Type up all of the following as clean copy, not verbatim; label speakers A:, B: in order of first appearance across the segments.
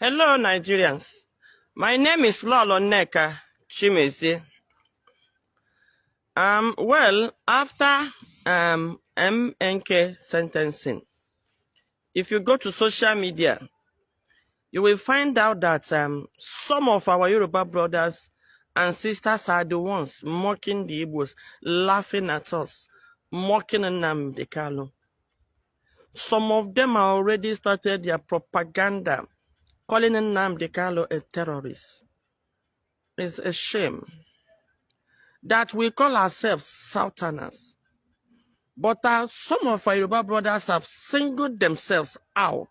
A: Hello, Nigerians. My name is Lolo Neka Chimezi. After MNK sentencing, if you go to social media, you will find out that some of our Yoruba brothers and sisters are the ones mocking the Igbos, laughing at us, mocking Nnamdi Kanu. Some of them are already started their propaganda, calling Nnamdi Kanu a terrorist. It's a shame that we call ourselves Southerners. But some of our Yoruba brothers have singled themselves out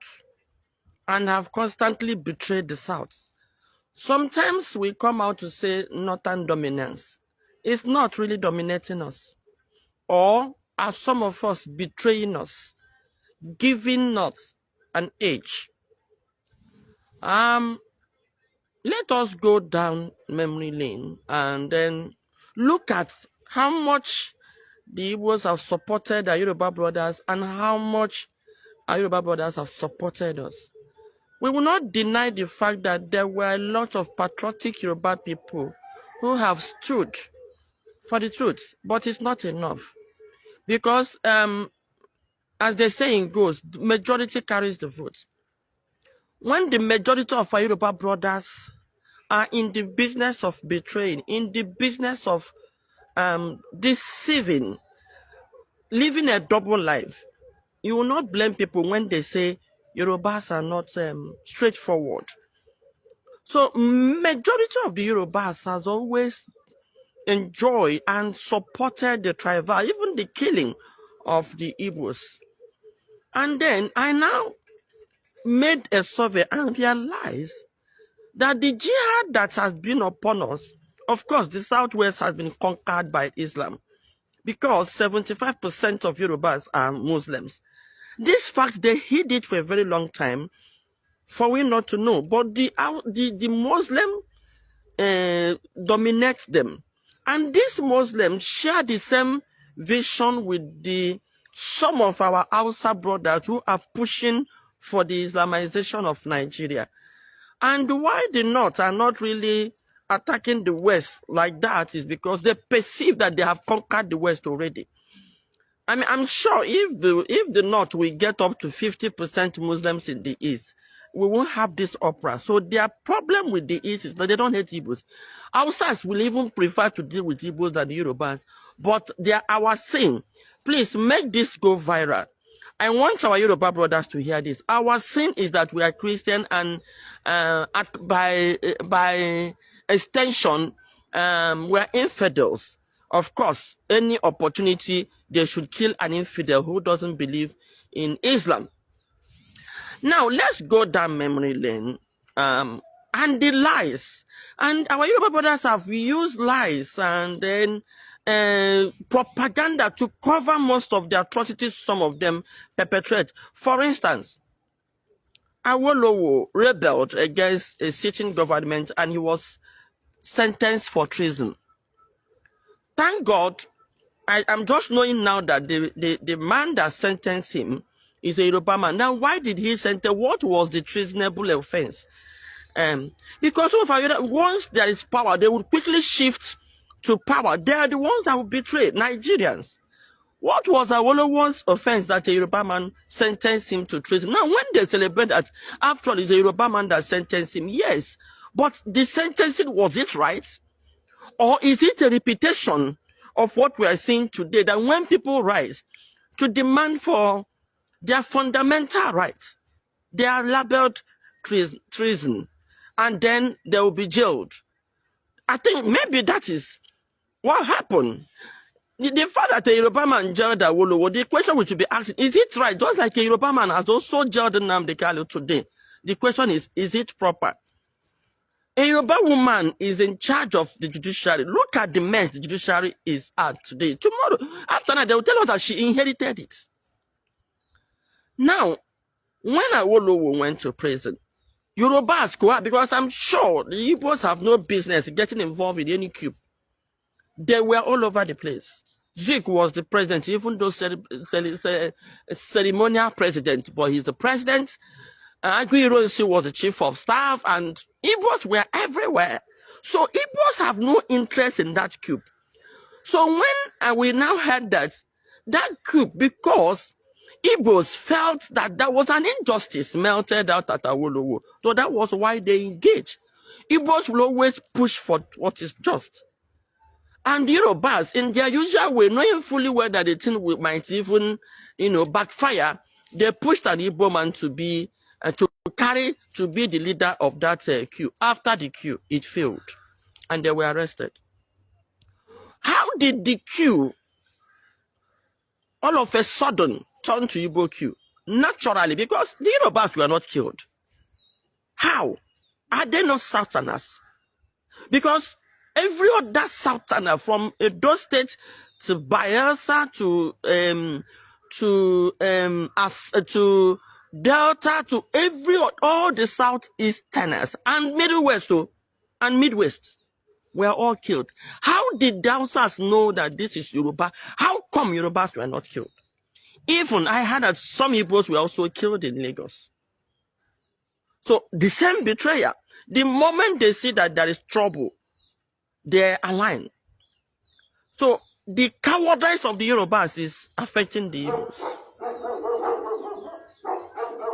A: and have constantly betrayed the South. Sometimes we come out to say Northern dominance. It's not really dominating us. Or are some of us betraying us, giving us an edge? Let us go down memory lane and then look at how much the Igbos have supported our Yoruba brothers and how much our Yoruba brothers have supported us. We will not deny the fact that there were a lot of patriotic Yoruba people who have stood for the truth, but it's not enough. Because, as the saying goes, the majority carries the vote. When the majority of our Yoruba brothers are in the business of betraying, in the business of deceiving, living a double life, you will not blame people when they say Yorubas are not straightforward. So majority of the Yorubas has always enjoyed and supported the tribal, even the killing of the Igbos. And then I now made a survey and realized that the jihad that has been upon us, of course, the Southwest has been conquered by Islam because 75% of Yorubas are Muslims. This fact, they hid it for a very long time for we not to know. But the Muslim dominates them. And these Muslims share the same vision with some of our Hausa brothers who are pushing for the Islamization of Nigeria. And why the North are not really attacking the West like that is because they perceive that they have conquered the West already. I mean, I'm sure if the North will get up to 50% Muslims in the East, we won't have this opera. So their problem with the East is that they don't hate Igbos. Hausas will even prefer to deal with Igbos than the Yorubas, but they are our sin. Please make this go viral. I want our Yoruba brothers to hear this. Our sin is that we are Christian, and by extension, we are infidels. Of course, any opportunity, they should kill an infidel who doesn't believe in Islam. Now, let's go down memory lane and the lies. And our Yoruba brothers have used lies and then propaganda to cover most of the atrocities some of them perpetrate. For instance, Awolowo rebelled against a sitting government and he was sentenced for treason. Thank God, I'm just knowing now that the man that sentenced him is a Yoruba man. Now, why did he sentence? What was the treasonable offense? Because once there is power, they would quickly shift to power. They are the ones that will betray Nigerians. What was Awolowo's offense that a Yoruba man sentenced him to treason? Now, when they celebrate that, after all, it's a Yoruba man that sentenced him, yes. But the sentencing, was it right? Or is it a repetition of what we are seeing today, that when people rise to demand for their fundamental rights, they are labeled treason, and then they will be jailed? I think maybe that is what happened. The fact that a Yoruba man jailed Awolowo, the question we should be asking, is it right? Just like a Yoruba man has also jailed Nnamdi Kanu today. The question is it proper? A Yoruba woman is in charge of the judiciary. Look at the mess the judiciary is at today. Tomorrow, after that, they will tell us that she inherited it. Now, when Awolowo went to prison, Yorubas go out, because I'm sure the Igbos have no business getting involved in any coup. They were all over the place. Zik was the president, even though ceremonial president, but he's the president. Aguiyi was the chief of staff, and Igbos were everywhere. So Igbos have no interest in that coup. So when we now heard that coup, because Igbos felt that there was an injustice melted out at Awolowo, so that was why they engaged. Igbos will always push for what is just. And Yorubas, in their usual way, knowing fully well that the thing might even, backfire, they pushed an Igbo man to be, to be the leader of that coup. After the coup, it failed, and they were arrested. How did the coup all of a sudden turn to Igbo coup? Naturally, because the Yorubas were not killed. How? Are they not Southerners? Because every other Southerner, from Edo State to Bayelsa to Delta to all the Southeasterners and Midwest were all killed. How did the Hausas know that this is Yoruba? How come Yorubas were not killed? Even I heard that some Igbos were also killed in Lagos. So the same betrayal. The moment they see that there is trouble, they align. So the cowardice of the Yorubas is affecting the Igbos.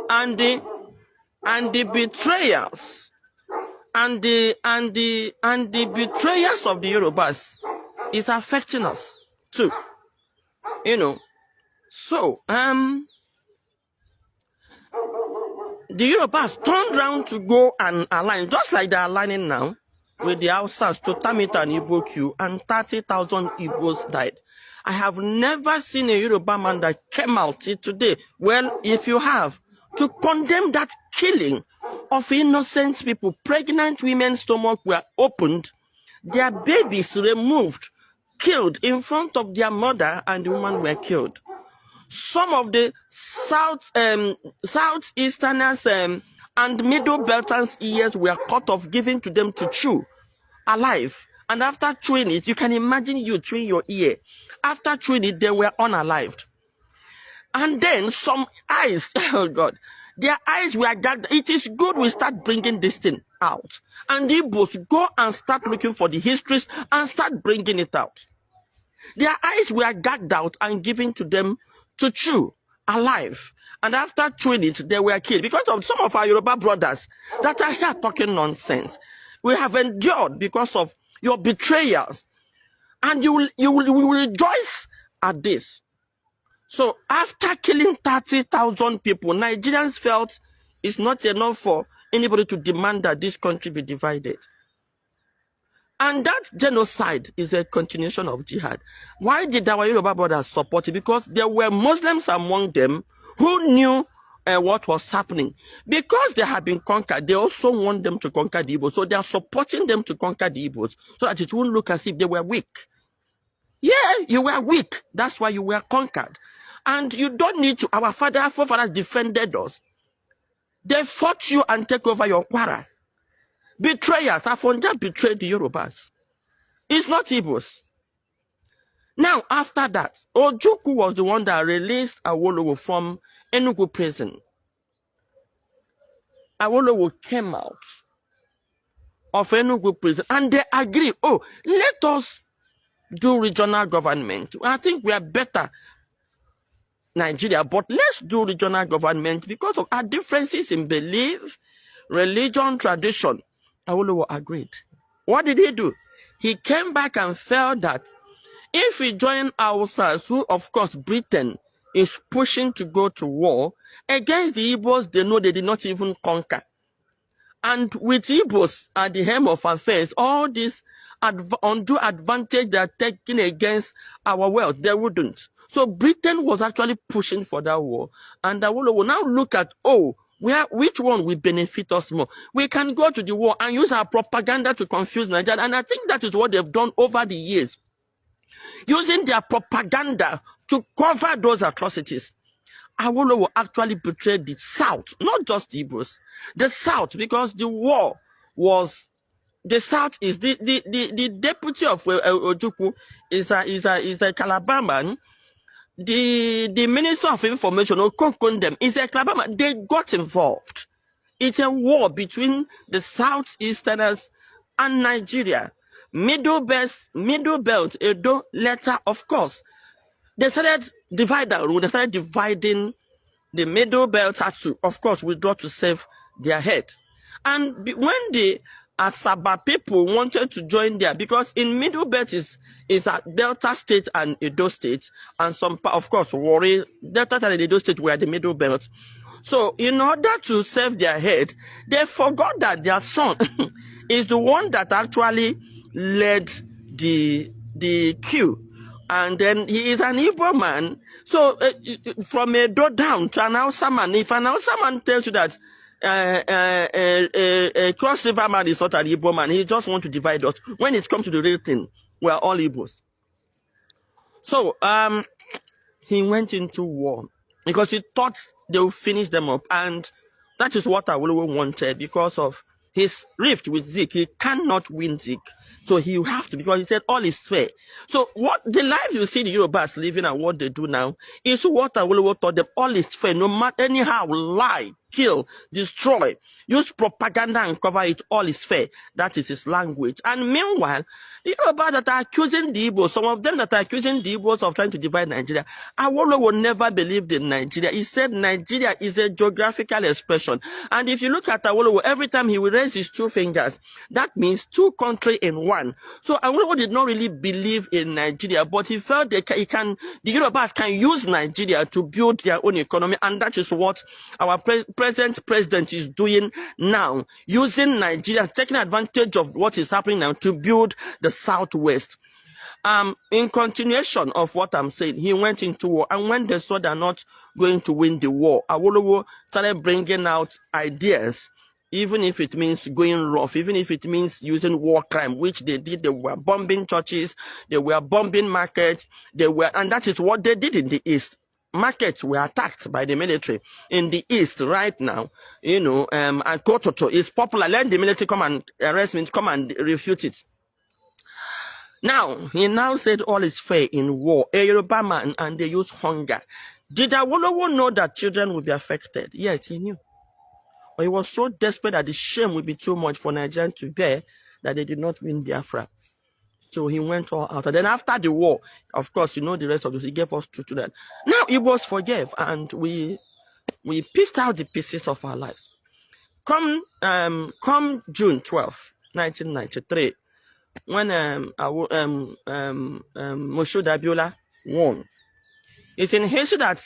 A: And the betrayals and the betrayals of the Yorubas is affecting us too. So the Yorubas turned around to go and align, just like they're aligning now with the Hausas to term it an Igbo coup, and 30,000 Igbos died. I have never seen a Yoruba man that came out today, well, if you have, to condemn that killing of innocent people. Pregnant women's stomachs were opened, their babies removed, killed in front of their mother, and the women were killed. Some of the Southeasterners and Middle Belters' ears were cut off, given to them to chew alive. And after chewing it, you can imagine you chewing your ear. After chewing it, they were unalived. And then some eyes, oh God, their eyes were gagged. It is good we start bringing this thing out. And the Igbos go and start looking for the histories and start bringing it out. Their eyes were gagged out and given to them to chew alive. And after chewing it, they were killed. Because of some of our Yoruba brothers that are here talking nonsense. We have endured because of your betrayals. And you will rejoice at this. So after killing 30,000 people, Nigerians felt it's not enough for anybody to demand that this country be divided. And that genocide is a continuation of jihad. Why did our Yoruba brothers support it? Because there were Muslims among them who knew what was happening. Because they have been conquered, they also want them to conquer the Igbos. So they are supporting them to conquer the Igbos so that it won't look as if they were weak. Yeah, you were weak. That's why you were conquered. And you don't need to. Our forefathers defended us. They fought you and take over your quarrel. Betrayers, Afonja betrayed the Yorubas. It's not Igbos. Now, after that, Ojukwu was the one that released Awolowo from Enugu prison. Awolowo came out of Enugu prison and they agreed, oh, let us do regional government. I think we are better Nigeria, but let's do regional government because of our differences in belief, religion, tradition. Awolowo agreed. What did he do? He came back and felt that if we join ourselves, who of course Britain is pushing to go to war against the Igbos, they know they did not even conquer. And with Igbos at the helm of affairs, all this undue advantage they are taking against our wealth, they wouldn't. So Britain was actually pushing for that war. And Awolowo now look at, oh, which one will benefit us more? We can go to the war and use our propaganda to confuse Nigeria. And I think that is what they've done over the years. Using their propaganda to cover those atrocities. Awolowo actually betrayed the South, not just the Igbos. The South, because the war was, the South is the deputy of Ojukwu is a Calabar man. The Minister of Information, Okokondem, is a Calabar man. They got involved. It's a war between the Southeasterners and Nigeria. Middle belt, Edo, later, of course. They started dividing. They started dividing the middle belt had to, of course, withdraw to save their head. And when the Asaba people wanted to join there, because in middle belt is a Delta state and Edo state, and some, of course, Warri, Delta and Edo state were the middle belt. So in order to save their head, they forgot that their son is the one that actually led the queue. And then he is an Igbo man. So from Edo down to an Hausa man, if an Hausa man tells you that Cross River man is not an Igbo man, he just wants to divide us. When it comes to the real thing, we are all Igbos. So he went into war because he thought they would finish them up. And that is what Awolowo wanted because of his rift with Zeke. He cannot win Zeke. So he have to, because he said all is fair. So what the life you see the Yorubas living and what they do now is what Awolowo taught them. All is fair. No matter anyhow, lie, kill, destroy, use propaganda and cover it. All is fair. That is his language. And meanwhile, the Yorubas that are accusing the Igbos, some of them that are accusing the Igbos of trying to divide Nigeria, Awolowo never believed in Nigeria. He said Nigeria is a geographical expression. And if you look at Awolowo, every time he will raise his two fingers, that means two countries in one. So Awolowo did not really believe in Nigeria, but he felt the Yorubas can use Nigeria to build their own economy, and that is what our present president is doing now, using Nigeria, taking advantage of what is happening now to build the Southwest. In continuation of what I'm saying, he went into war, and when they saw they're not going to win the war, Awolowo started bringing out ideas, even if it means going rough, even if it means using war crime, which they did. They were bombing churches, they were bombing markets, and that is what they did in the East. Markets were attacked by the military in the East right now, and Kototo is popular. Let the military come and arrest me, come and refute it. Now, he now said all is fair in war. A Yoruba man, and they use hunger. Did Awolowo know that children would be affected? Yes, he knew. But he was so desperate that the shame would be too much for Nigerians to bear that they did not win Biafra. So he went all out. And then after the war, of course, you know the rest of this, he gave us two children. Now, it was forgave, and we picked out the pieces of our lives. Come June 12, 1993, when Moshood Abiola won, it's in history that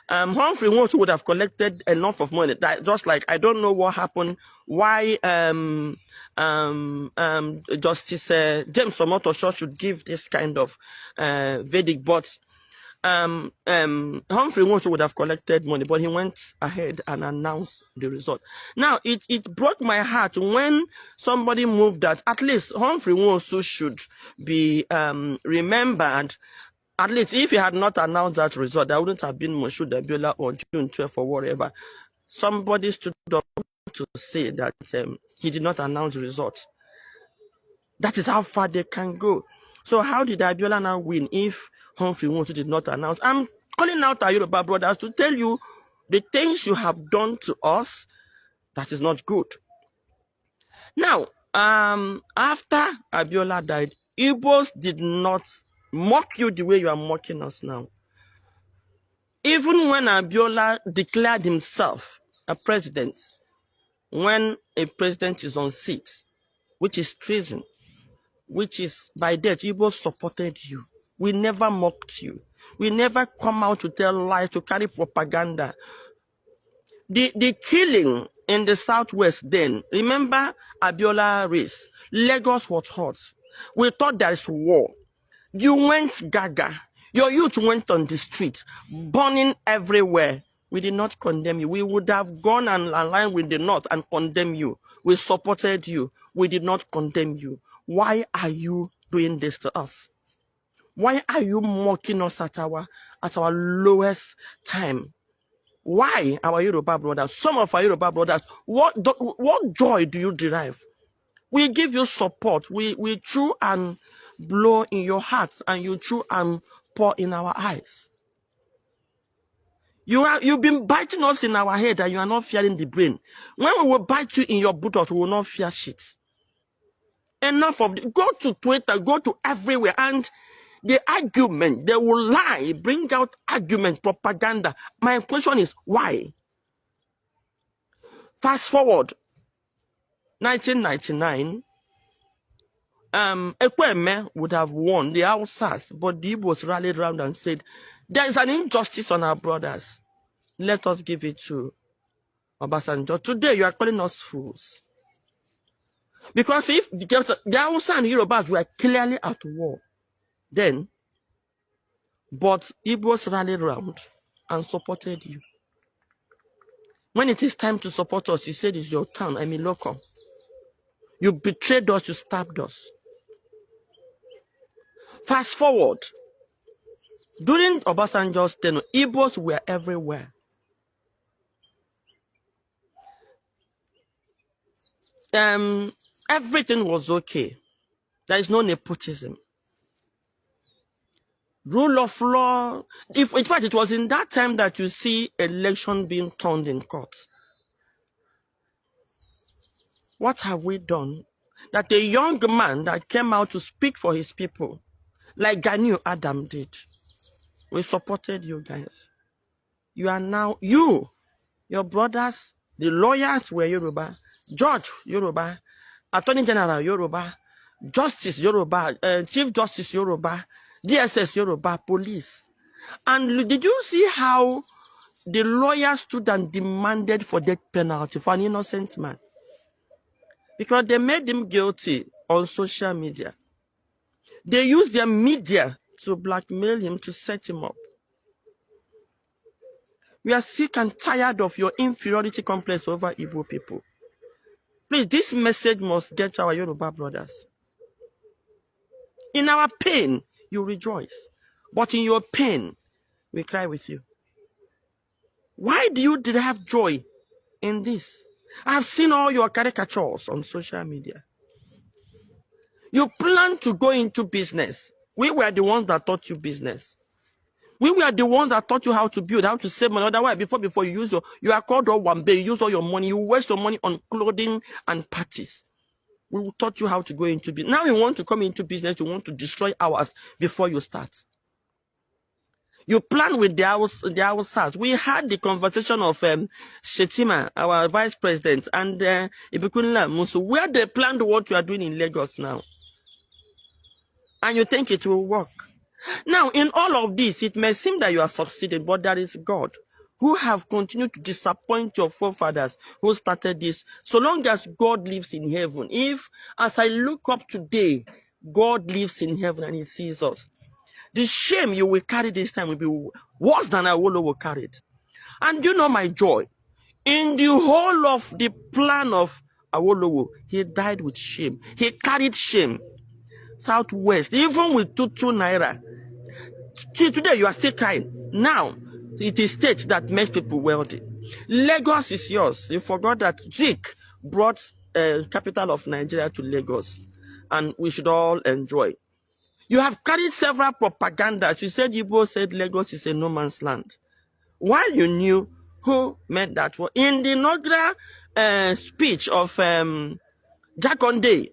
A: Humphrey Woods would have collected enough of money. That just like, I don't know what happened, why Justice James Omotosho should give this kind of verdict, but Humphrey Woods would have collected money, but he went ahead and announced the result. Now, it broke my heart when somebody moved that at least Humphrey Woods should be remembered. At least if he had not announced that result, there wouldn't have been Moshood Abiola or June 12th or whatever. Somebody stood up to say that he did not announce the result. That is how far they can go. So how did Abiola now win if Humphrey Woods did not announce? I'm calling out our Yoruba brothers to tell you the things you have done to us, that is not good. Now, after Abiola died, Igbos did not mock you the way you are mocking us now. Even when Abiola declared himself a president, when a president is on seat, which is treason, which is by death, Igbos supported you. We never mocked you. We never come out to tell lies, to carry propaganda. The killing in the Southwest then, remember Abiola race, Lagos was hot. We thought there is war. You went gaga. Your youth went on the street, burning everywhere. We did not condemn you. We would have gone and aligned with the North and condemned you. We supported you. We did not condemn you. Why are you doing this to us? Why are you mocking us at our lowest time? Why, our Yoruba brothers, some of our Yoruba brothers, what joy do you derive? We give you support. We chew and blow in your hearts, and you chew and pour in our eyes. You've been biting us in our head and you are not fearing the brain. When we will bite you in your buttock, we will not fear shit. Enough of it. Go to Twitter, go to everywhere, and the argument, they will lie, bring out argument, propaganda. My question is, why? Fast forward, 1999, Ekweme would have won the Hausas, but the Igbos rallied around and said, there is an injustice on our brothers. Let us give it to Obasanjo. Today, you are calling us fools. Because if the Hausa and Yorubas were clearly at war, then, but Igbos rallied around and supported you. When it is time to support us, you said it's your town, I'm a local. You betrayed us, you stabbed us. Fast forward. During Obasanjo's tenure, Igbos were everywhere. Everything was okay. There is no nepotism. Rule of law. In fact, it was in that time that you see election being turned in courts. What have we done? That a young man that came out to speak for his people, like Kanu Adam did, we supported you guys. You are now, your brothers, the lawyers were Yoruba, Judge Yoruba, Attorney General Yoruba, Justice Yoruba, Chief Justice Yoruba, DSS Yoruba, police. And did you see how the lawyers stood and demanded for death penalty for an innocent man? Because they made him guilty on social media. They used their media to blackmail him, to set him up. We are sick and tired of your inferiority complex over Igbo people. Please, this message must get to our Yoruba brothers. In our pain, you rejoice. But in your pain, we cry with you. Why do you have joy in this? I've seen all your caricatures on social media. You plan to go into business. We were the ones that taught you business. We were the ones that taught you how to build, how to save money. Otherwise, before you use you are called all one day, you use all your money, you waste your money on clothing and parties. We taught you how to go into business. Now you want to come into business, you want to destroy ours before you start. You plan with the Hausas. We had the conversation of Shetima, our vice president, and Ibikunle Musu, where they planned what you are doing in Lagos now. And you think it will work. Now, in all of this, it may seem that you are succeeding, but there is God who have continued to disappoint your forefathers who started this. So long as God lives in heaven, if, as I look up today, God lives in heaven and he sees us, the shame you will carry this time will be worse than Awolowo carried. And you know my joy. In the whole of the plan of Awolowo, he died with shame. He carried shame. Southwest, even with 2 naira. See, today you are still crying. Now, it is state that makes people wealthy. Lagos is yours. You forgot that Zeke brought capital of Nigeria to Lagos. And we should all enjoy. You have carried several propagandas. You said Igbo said Lagos is a no man's land. While you knew who made that, in the inaugural speech of Jakonde,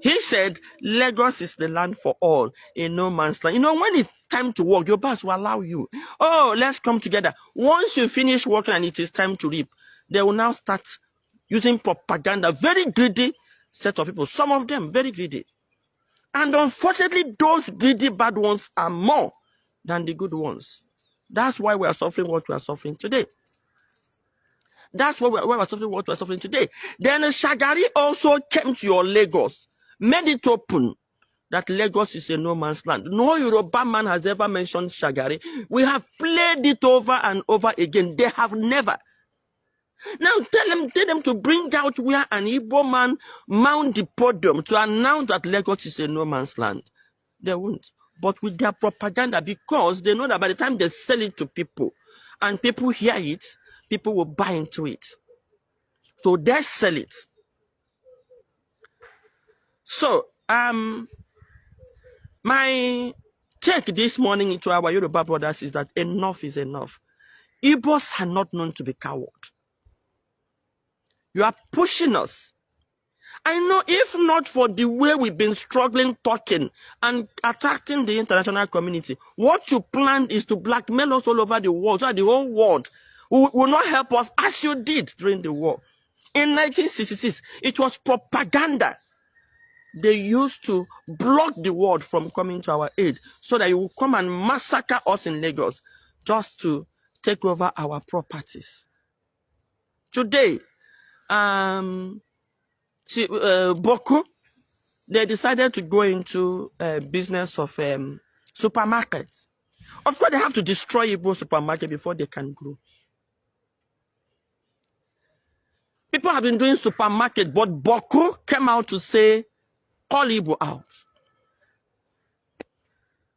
A: he said Lagos is the land for all, a no man's land. You know, when it's time to work, your boss will allow you. Oh, let's come together. Once you finish working and it is time to reap, they will now start using propaganda. Very greedy set of people. Some of them very greedy. And unfortunately, those greedy bad ones are more than the good ones. That's why we are suffering what we are suffering today. That's why we are suffering what we are suffering today. Then Shagari also came to your Lagos, made it open that Lagos is a no man's land. No Yoruba man has ever mentioned Shagari. We have played it over and over again. They have never. Now tell them to bring out where an Igbo man mount the podium to announce that Lagos is a no man's land. They won't. But with their propaganda, because they know that by the time they sell it to people and people hear it, people will buy into it. So they sell it. So my take this morning to our Yoruba brothers is that enough is enough. Igbos are not known to be coward. You are pushing us. I know if not for the way we've been struggling, talking, and attracting the international community, what you planned is to blackmail us all over the world, so that the whole world will not help us as you did during the war. In 1966, it was propaganda. They used to block the world from coming to our aid so that you will come and massacre us in Lagos just to take over our properties. Today, Boko, they decided to go into business of supermarkets. Of course, they have to destroy Igbo supermarket before they can grow. People have been doing supermarket, but Boko came out to say, call Igbo out.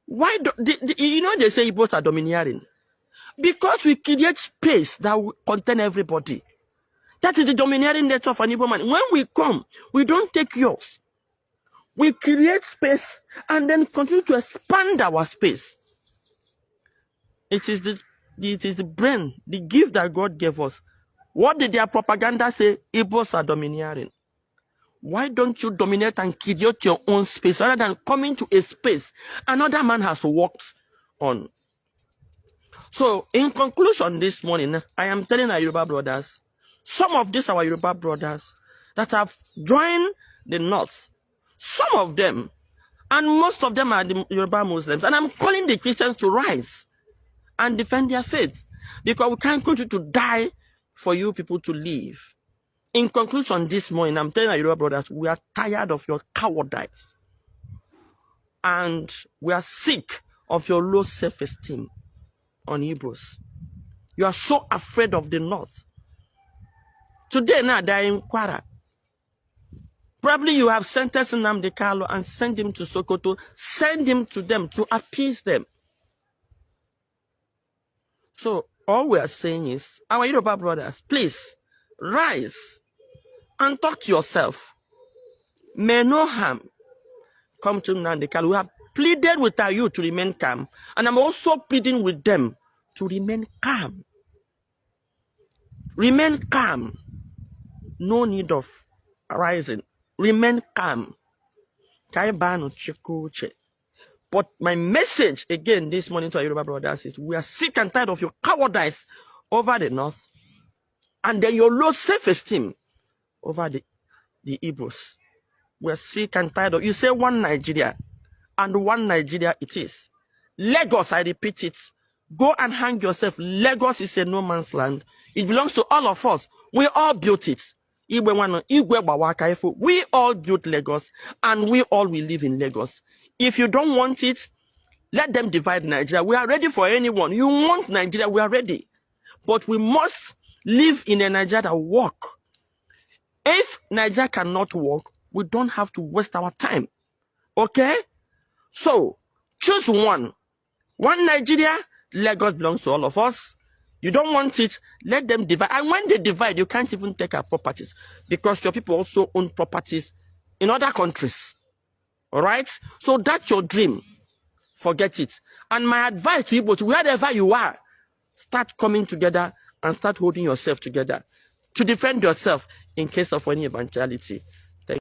A: Why do they say Igbos are domineering? Because we create space that will contain everybody. That is the domineering nature of an Igbo man. When we come, we don't take yours. We create space and then continue to expand our space. It is the brain, the gift that God gave us. What did their propaganda say? Igbos are domineering. Why don't you dominate and create your own space rather than coming to a space another man has worked on? So, in conclusion this morning, I am telling our Yoruba brothers, some of these our Yoruba brothers that have joined the North, some of them, and most of them are the Yoruba Muslims, and I'm calling the Christians to rise and defend their faith, because we can't continue to die for you people to live. In conclusion this morning, I'm telling our Yoruba brothers, we are tired of your cowardice, and we are sick of your low self-esteem on Igbos. You are so afraid of the North. Today now they are in Kwara. Probably you have sentenced Nnamdi Kanu and sent him to Sokoto, send him to them to appease them. So all we are saying is, our Yoruba brothers, please rise and talk to yourself. May no harm come to Nnamdi Kanu. We have pleaded with our youth to remain calm, and I'm also pleading with them to remain calm. Remain calm. No need of rising. Remain calm. But my message again this morning to our Yoruba brothers is, we are sick and tired of your cowardice over the North, and then your low self-esteem over the Igbos. We are sick and tired of, you say one Nigeria, and one Nigeria it is. Lagos, I repeat it, go and hang yourself. Lagos is a no man's land. It belongs to all of us. We all built it. We all built Lagos, and we all will live in Lagos. If you don't want it, let them divide Nigeria. We are ready for anyone. You want Nigeria, we are ready. But we must live in a Nigeria that work. If Nigeria cannot work, we don't have to waste our time. Okay? So, choose one. One Nigeria, Lagos belongs to all of us. You don't want it, let them divide. And when they divide, you can't even take our properties, because your people also own properties in other countries. All right? So that's your dream. Forget it. And my advice to you, but wherever you are, start coming together and start holding yourself together to defend yourself in case of any eventuality.